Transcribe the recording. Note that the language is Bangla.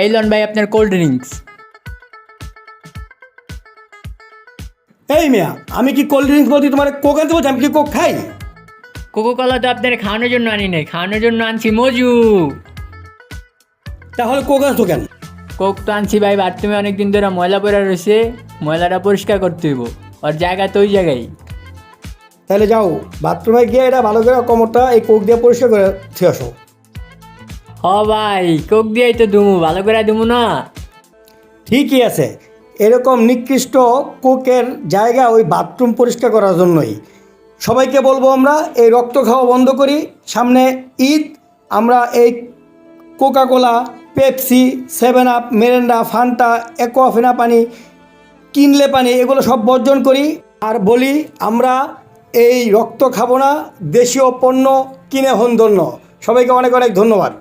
এই লন ভাই আপনার কোল্ড ড্রিঙ্কস। এই মিয়া, আমি কি কোল্ড ড্রিঙ্কস বলছি তোমার কোক আনতে বলছি? আমি কি কোক খাই? কোকো কলা তো আপনার খাওয়ানোর জন্য আনি নাই, খাওয়ানোর জন্য আনছি মজু। তাহলে কোক আনছো কেন? কোক তো আনছি ভাই, বাথরুমে অনেকদিন ধরে ময়লা পড়ে রয়েছে, ময়লাটা পরিষ্কার করতে হইব। ওর জায়গা তো ওই জায়গায়। তাহলে যাও বাথরুমে গিয়ে এটা ভালো করে কোমরটা এই কোক দিয়ে পরিষ্কার করে থুয়ে আসো। হ ভাই, কোক দিয়েই তো দুমু, ভালো করে দুমু না। ঠিকই আছে, এরকম নিকৃষ্ট কোকের জায়গা ওই বাথরুম পরিষ্কার করার জন্যই। সবাইকে বলবো আমরা এই রক্ত খাওয়া বন্ধ করি। সামনে ঈদ, আমরা এই Coca Cola, Pepsi, 7 Up, Mirinda, Fanta, Aquafina পানি, কিনলে পানি, এগুলো সব বর্জন করি। আর বলি আমরা এই রক্ত খাবো না, দেশীয় পণ্য কিনে হন ধন্য। সবাইকে অনেক অনেক ধন্যবাদ।